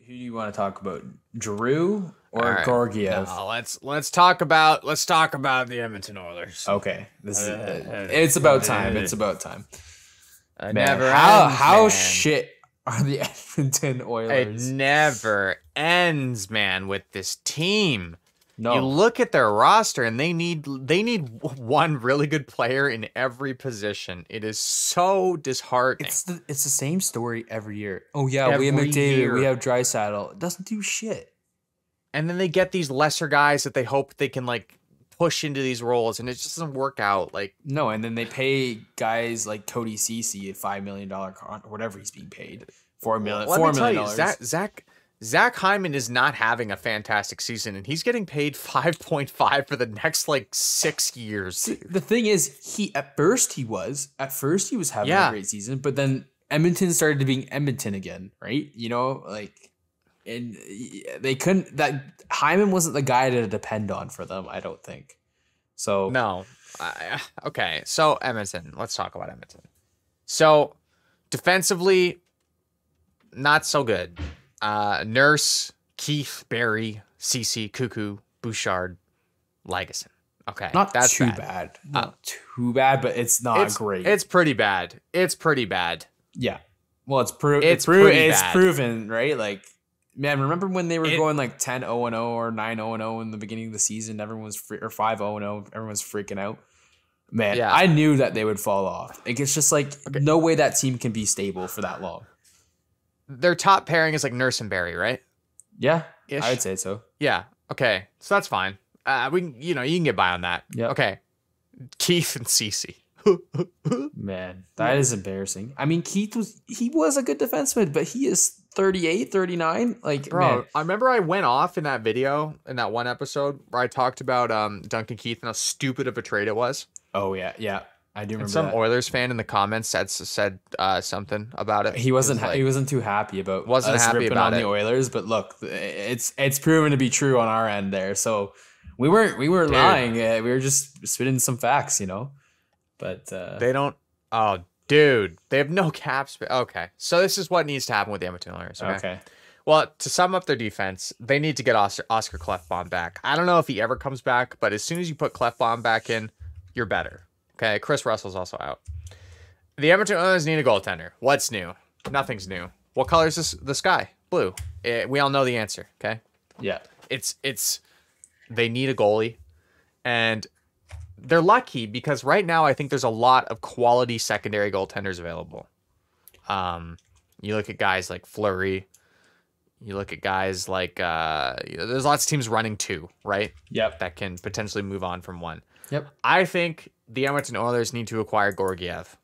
Who do you want to talk about? Drew or All right. Georgiev? No, let's talk about the Edmonton Oilers. Okay, this is it's about time. It's about time. It Man, never how ends, how man. shit are the Edmonton It Oilers? never ends, man, with this team. No, You look at their roster and they need one really good player in every position. It is so disheartening. it's the same story every year. Oh yeah, we have Every McDavid, year. we have Draisaitl. It doesn't do shit. And then they get these lesser guys that they hope they can like push into these roles, and it just doesn't work out. Like, No, and then they pay guys like Cody Cece a $5 million whatever he's being paid. $4 million. let $4 me tell million. you, Zach Hyman is not having a fantastic season, and he's getting paid 5.5 for the next like 6 years. The thing is, at first he was having a great season, but then Edmonton started to being Edmonton again, right? You know, like, and they couldn't. That Hyman wasn't the guy to depend on for them, I don't think. So No. Okay, so Edmonton. Let's talk about Edmonton. So defensively, not so good. Nurse, Keith, Barry, Cece, Cuckoo, Bouchard, Lagesson. Okay, that's too bad. bad. Not too bad, but it's not great. It's pretty bad. It's pretty bad. Yeah. Well, it's pretty bad. proven, right? Like, man, remember when they were going like 10-0-0 or 9-0-0 in the beginning of the season? Everyone was or 5-0-0. Everyone was freaking out. Man, Yeah. I knew that they would fall off. Like, it's just like no way that team can be stable for that long. Their top pairing is like Nurse and Barry, right? Yeah, Ish. I would say so. Yeah. Okay. So that's fine. We can, you can get by on that. Yeah. Okay. Keith and Cece. Man, that is embarrassing. I mean, Keith was a good defenseman, but he is 38, 39. Like, Bro, man. I remember I went off in that video in that one episode where I talked about Duncan Keith and how stupid of a trade it was. Oh yeah, yeah. I do remember And some that. Oilers fan in the comments said something about it. He wasn't was he wasn't too happy about Wasn't us happy ripping about on it. the Oilers, but look, it's proven to be true on our end there. So we weren't Dude. lying. We were just spitting some facts, you know. But They don't. Oh, dude, they have no cap space. Okay, so this is what needs to happen with the Edmonton Oilers. okay. Well, to sum up their defense, they need to get Oscar Klefbom back. I don't know if he ever comes back, but as soon as you put Klefbom back in, you're better. Okay, Chris Russell's also out. The Edmonton Oilers need a goaltender. What's new? Nothing's new. What color is the sky? Blue. We all know the answer. Okay. Yeah. It's they need a goalie, and they're lucky because right now I think there's a lot of quality secondary goaltenders available. You look at guys like Fleury. You look at guys like there's lots of teams running two, right? Yep. That can potentially move on from one. Yep. I think the Edmonton Oilers need to acquire Georgiev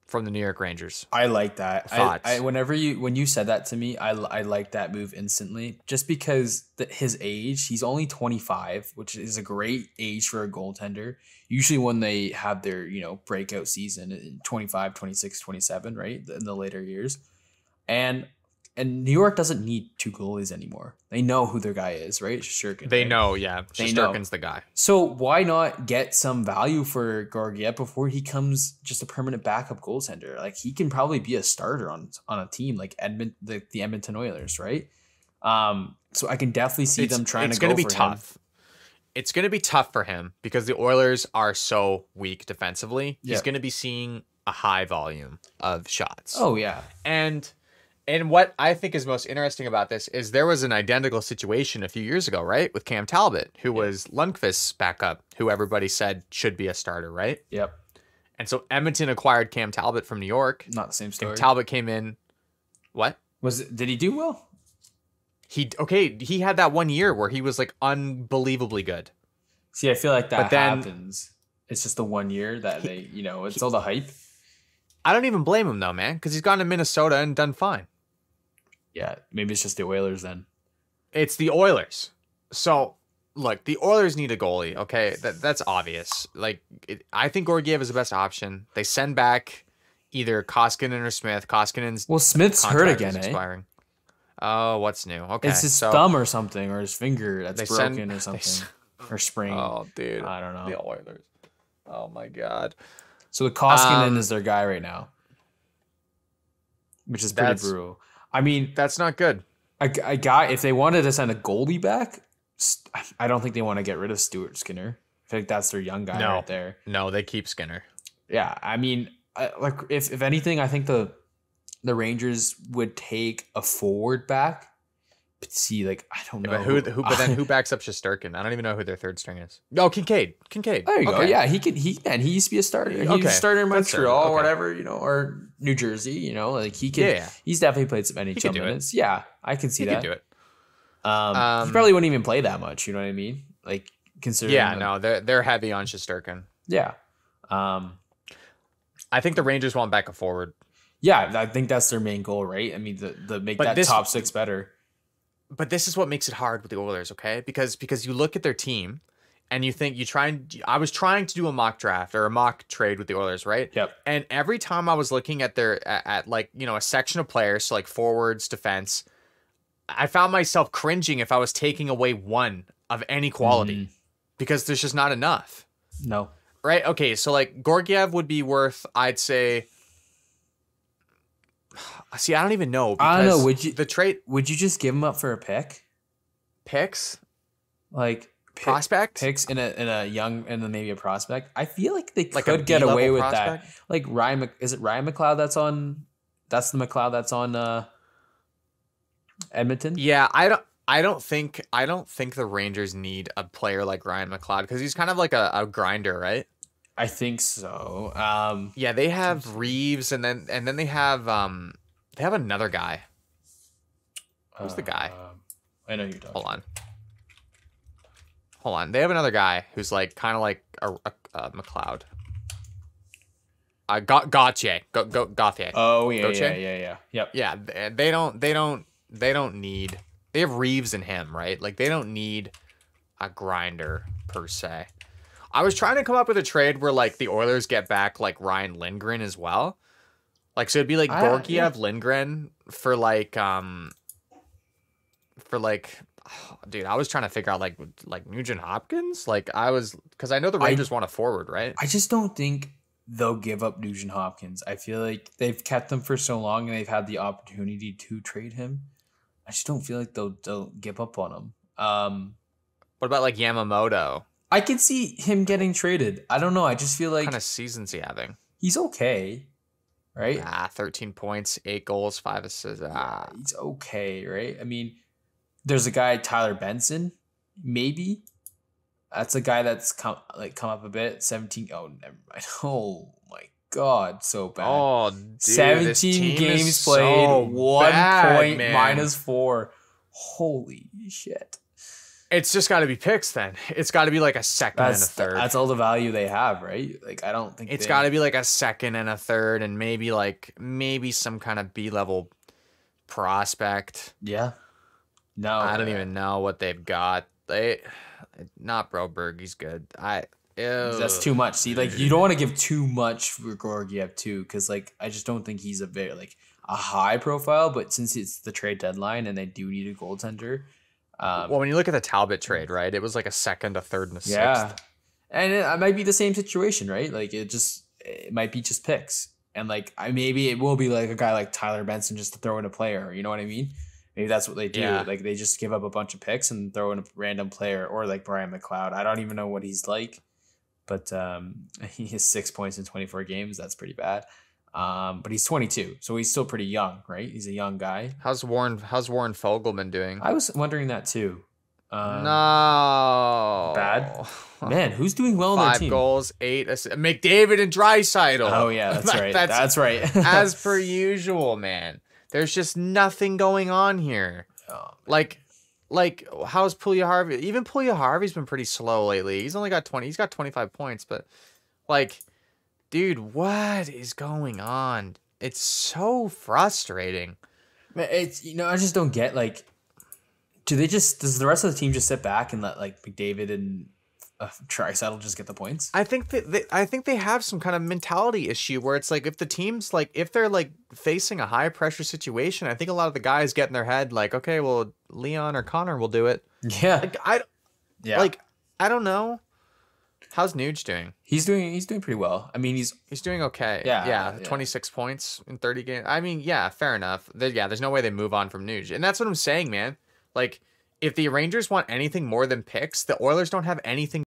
from the New York Rangers. I like that. Thoughts? When you said that to me, I like that move instantly. Just because his age, he's only 25, which is a great age for a goaltender. Usually when they have their, breakout season in 25, 26, 27, right? In the later years. And New York doesn't need two goalies anymore. They know who their guy is, right? Shesterkin. They right? know, yeah. They know. Shesterkin's the guy. So why not get some value for Georgiev before he comes just a permanent backup goaltender? Like, he can probably be a starter on a team like the Edmonton Oilers, right? So I can definitely see them trying to go for him. It's going to be tough. It's going to be tough for him because the Oilers are so weak defensively. He's going to be seeing a high volume of shots. Oh, yeah. And what I think is most interesting about this is there was an identical situation a few years ago, right? With Cam Talbot, who was Lundqvist's backup, who everybody said should be a starter, right? Yep. And so Edmonton acquired Cam Talbot from New York. Not the same story. And Talbot came in. What? Did he do well? He had that 1 year where he was like unbelievably good. See, I feel like that But then- happens. It's just the 1 year that they, it's all the hype. I don't even blame him though, man, because he's gone to Minnesota and done fine. Yeah, maybe it's just the Oilers then. It's the Oilers. So, look, the Oilers need a goalie, okay? That's obvious. Like, I think Georgiev is the best option. They send back either Koskinen or Smith. Koskinen's Smith's hurt contract is again, expiring. Oh, what's new? Okay, It's his thumb or something, or his finger that's broken or something. Or sprained. Oh, dude. I don't know. The Oilers. Oh, my God. So the Koskinen is their guy right now, which is pretty That's- brutal. I mean, That's not good. I got if they wanted to send a goalie back, I don't think they want to get rid of Stuart Skinner. I feel like that's their young guy right there. No, they keep Skinner. Yeah, I mean, like if anything, I think the Rangers would take a forward back. But see, like I don't know But then who backs up Shesterkin? I don't even know who their third string is. Oh, Kincaid. There you go. Yeah, he used to be a starter. He was a starter in Montreal or whatever, or New Jersey. Like he could. Yeah. He's definitely played some NHL minutes. Yeah, I can see that. He could do it. He probably wouldn't even play that much. You know what I mean? Like considering. Yeah, no, they're heavy on Shesterkin. Yeah. I think the Rangers want back a forward. Yeah, I think that's their main goal, right? I mean, the make that top six better. But this is what makes it hard with the Oilers, okay? Because you look at their team and you think I was trying to do a mock draft or a mock trade with the Oilers, right? Yep. And every time I was looking at at like, a section of players, so like forwards, defense, I found myself cringing if I was taking away one of any quality because there's just not enough. No. Right? Okay, so like Georgiev would be worth, I'd say. See, I don't even know. I don't know. Would you just give him up for a pick? Picks? Like prospect? Picks in a young and then maybe a prospect. I feel like they could get away with that. Like is it Ryan McLeod that's the McLeod that's on Edmonton? Yeah, I don't think the Rangers need a player like Ryan McLeod because he's kind of like a grinder, right? I think so. Yeah, they have Reeves and then they have another guy. Who's the guy? I know you're talking. Hold on. They have another guy who's like kind of like a McLeod. Gauthier. Gauthier. Oh yeah, Gauthier? yeah. Yep. Yeah, they don't need. They have Reeves and him, right? Like they don't need a grinder per se. I was trying to come up with a trade where like the Oilers get back like Ryan Lindgren as well. Like so it'd be like Georgiev, Lindgren for like dude, I was trying to figure out like Nugent Hopkins. Like because I know the Rangers want a forward, right? I just don't think they'll give up Nugent Hopkins. I feel like they've kept him for so long and they've had the opportunity to trade him. I just don't feel like they'll give up on him. What about like Yamamoto? I can see him getting traded. I don't know. I just feel like what kind of season's he having? He's okay, right? 13 points, 8 goals, 5 assists. Yeah, he's okay, right? I mean, there's a guy Tyler Benson, maybe. That's a guy that's come up a bit. 17. Oh, never mind. Oh my God, so bad. Oh, dude, 17 games played, so 1 bad, point, man. -4. Holy shit. It's just got to be picks then. It's got to be like a second and a third. That's all the value they have, right? Like I don't think it's got to be like a second and a third, and maybe some kind of B-level prospect. Yeah. No, I don't even know what they've got. Not Broberg. He's good. That's too much. See, like you don't want to give too much for Georgiev too, because like I just don't think he's a very a high profile. But since it's the trade deadline and they do need a goaltender. Well, when you look at the Talbot trade, right, it was like a second, a third, and a sixth. And it might be the same situation, right? Like it might be just picks, and like maybe it will be like a guy like Tyler Benson just to throw in a player. You know what I mean? Maybe that's what they do. Yeah. Like they just give up a bunch of picks and throw in a random player, or like Brian McLeod. I don't even know what he's like, but he has 6 points in 24 games. That's pretty bad. But he's 22, so he's still pretty young, right? He's a young guy. How's Warren Fogelman doing? I was wondering that too. No. Bad. Man, who's doing well on their team? 5 goals, 8 assists. McDavid and Draisaitl. Oh yeah, that's right. That's right. As per usual, man. There's just nothing going on here. Oh, like how's Puljujärvi? Even Puljujärvi's been pretty slow lately. He's only got 20. He's got 25 points, but like, dude, what is going on? It's so frustrating. It's I just don't get does the rest of the team just sit back and let like McDavid and Draisaitl just get the points? I think they have some kind of mentality issue where it's like if the team's like if they're like facing a high pressure situation, I think a lot of the guys get in their head like, okay, well Leon or Connor will do it. Yeah. I don't know. How's Nuge doing? He's doing pretty well. I mean, he's doing okay. Yeah. 26 points in 30 games. I mean, yeah, fair enough. There's no way they move on from Nuge. And that's what I'm saying, man. Like, if the Rangers want anything more than picks, the Oilers don't have anything